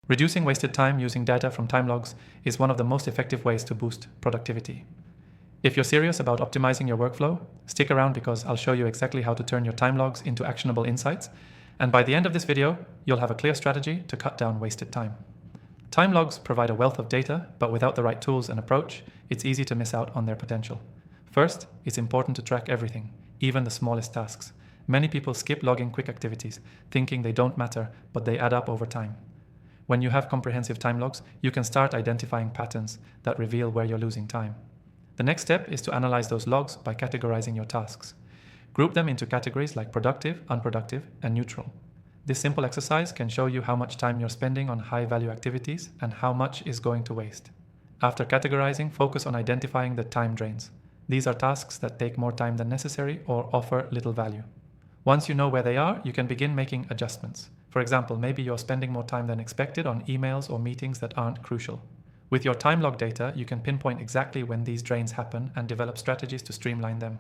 Reducing wasted time using data from time logs is one of the most effective ways to boost productivity. If you're serious about optimizing your workflow, stick around because I'll show you exactly how to turn your time logs into actionable insights, and by the end of this video, you'll have a clear strategy to cut down wasted time. Time logs provide a wealth of data, but without the right tools and approach, it's easy to miss out on their potential. First, it's important to track everything, even the smallest tasks. Many people skip logging quick activities, thinking they don't matter, but they add up over time. When you have comprehensive time logs, you can start identifying patterns that reveal where you're losing time. The next step is to analyze those logs by categorizing your tasks. Group them into categories like productive, unproductive, and neutral. This simple exercise can show you how much time you're spending on high-value activities and how much is going to waste. After categorizing, focus on identifying the time drains. These are tasks that take more time than necessary or offer little value. Once you know where they are, you can begin making adjustments. For example, maybe you're spending more time than expected on emails or meetings that aren't crucial. With your time log data, you can pinpoint exactly when these drains happen and develop strategies to streamline them.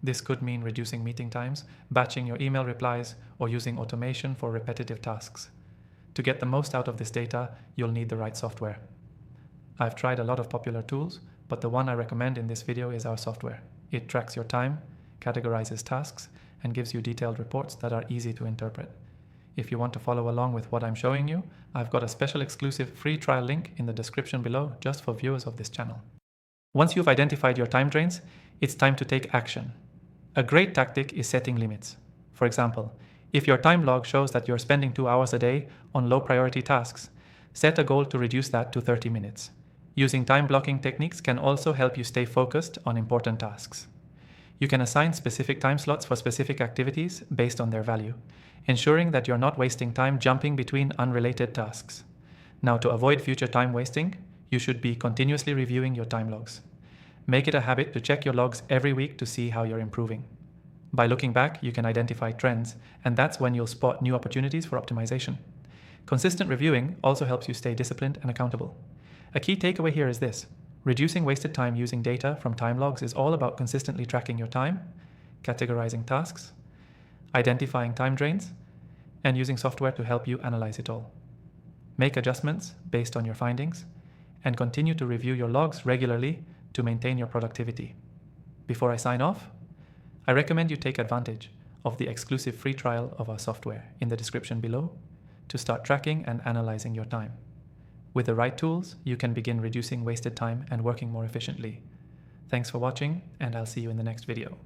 This could mean reducing meeting times, batching your email replies, or using automation for repetitive tasks. To get the most out of this data, you'll need the right software. I've tried a lot of popular tools, but the one I recommend in this video is our software. It tracks your time, categorizes tasks, and gives you detailed reports that are easy to interpret. If you want to follow along with what I'm showing you, I've got a special exclusive free trial link in the description below just for viewers of this channel. Once you've identified your time drains, it's time to take action. A great tactic is setting limits. For example, if your time log shows that you're spending 2 hours a day on low priority tasks, set a goal to reduce that to 30 minutes. Using time blocking techniques can also help you stay focused on important tasks. You can assign specific time slots for specific activities based on their value, ensuring that you're not wasting time jumping between unrelated tasks. Now, to avoid future time wasting, you should be continuously reviewing your time logs. Make it a habit to check your logs every week to see how you're improving. By looking back, you can identify trends, and that's when you'll spot new opportunities for optimization. Consistent reviewing also helps you stay disciplined and accountable. A key takeaway here is this: reducing wasted time using data from time logs is all about consistently tracking your time, categorizing tasks, identifying time drains, and using software to help you analyze it all. Make adjustments based on your findings, and continue to review your logs regularly to maintain your productivity. Before I sign off, I recommend you take advantage of the exclusive free trial of our software in the description below to start tracking and analyzing your time. With the right tools, you can begin reducing wasted time and working more efficiently. Thanks for watching, and I'll see you in the next video.